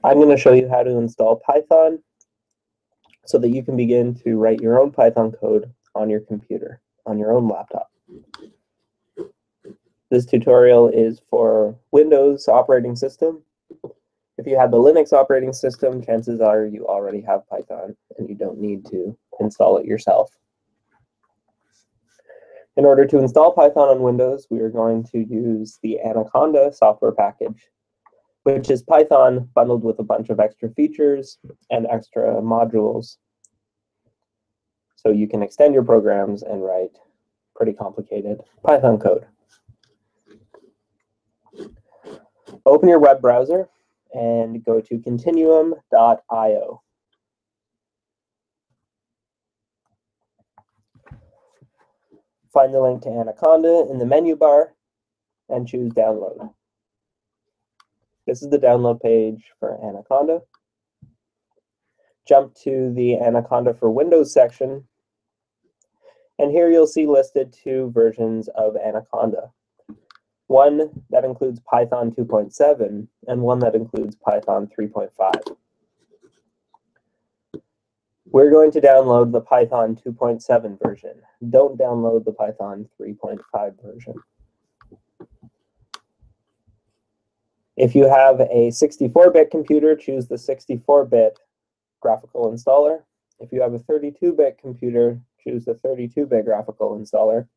I'm going to show you how to install Python so that you can begin to write your own Python code on your computer, on your own laptop. This tutorial is for Windows operating system. If you have the Linux operating system, chances are you already have Python and you don't need to install it yourself. In order to install Python on Windows, we are going to use the Anaconda software package, which is Python bundled with a bunch of extra features and extra modules. So you can extend your programs and write pretty complicated Python code. Open your web browser and go to continuum.io. Find the link to Anaconda in the menu bar and choose download. This is the download page for Anaconda. Jump to the Anaconda for Windows section, and here you'll see listed two versions of Anaconda. One that includes Python 2.7 and one that includes Python 3.5. We're going to download the Python 2.7 version. Don't download the Python 3.5 version. If you have a 64-bit computer, choose the 64-bit graphical installer. If you have a 32-bit computer, choose the 32-bit graphical installer.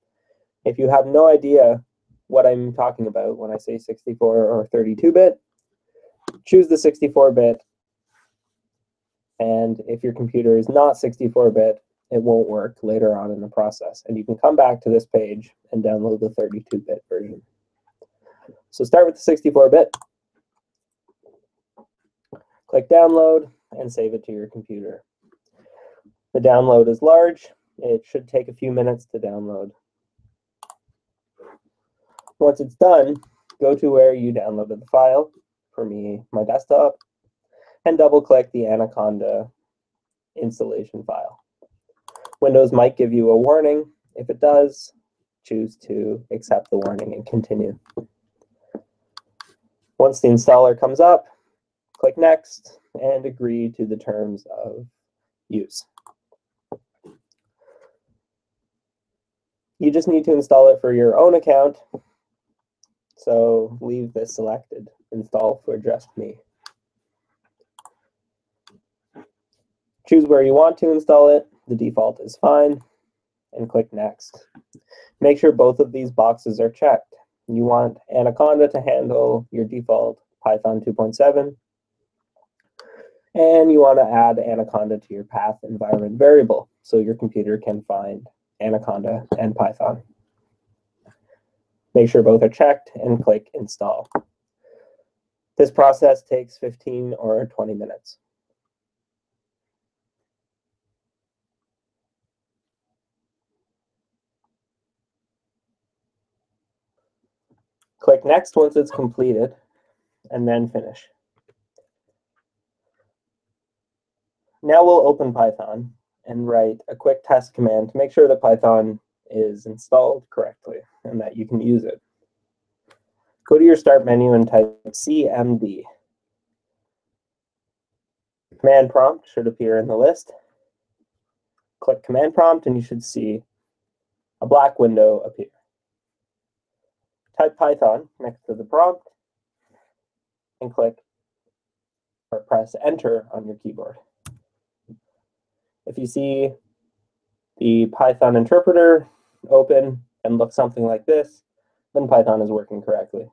If you have no idea what I'm talking about when I say 64 or 32-bit, choose the 64-bit. And if your computer is not 64-bit, it won't work later on in the process. And you can come back to this page and download the 32-bit version. So start with the 64-bit. Click download and save it to your computer. The download is large. It should take a few minutes to download. Once it's done, go to where you downloaded the file, for me, my desktop, and double-click the Anaconda installation file. Windows might give you a warning. If it does, choose to accept the warning and continue. Once the installer comes up, click Next and agree to the terms of use. You just need to install it for your own account, so leave this selected. Install for just me. Choose where you want to install it. The default is fine, and click Next. Make sure both of these boxes are checked. You want Anaconda to handle your default Python 2.7, and you want to add Anaconda to your path environment variable so your computer can find Anaconda and Python. Make sure both are checked and click Install. This process takes 15 or 20 minutes. Click Next once it's completed, and then Finish. Now we'll open Python and write a quick test command to make sure that Python is installed correctly and that you can use it. Go to your Start menu and type CMD. Command prompt should appear in the list. Click Command Prompt and you should see a black window appear. Type Python next to the prompt and click or press Enter on your keyboard. If you see the Python interpreter open and look something like this, then Python is working correctly.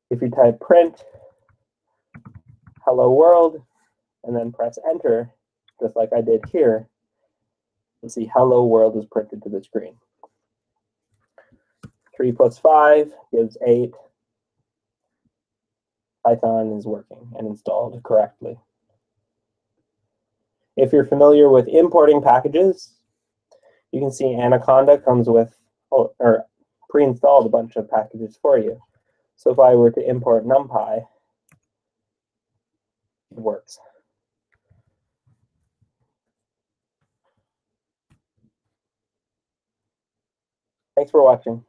If you type print hello world and then press Enter, just like I did here, you'll see hello world is printed to the screen. 3 plus 5 gives 8. Python is working and installed correctly. If you're familiar with importing packages, you can see Anaconda comes with, or pre-installed a bunch of packages for you. So if I were to import NumPy, it works. Thanks for watching.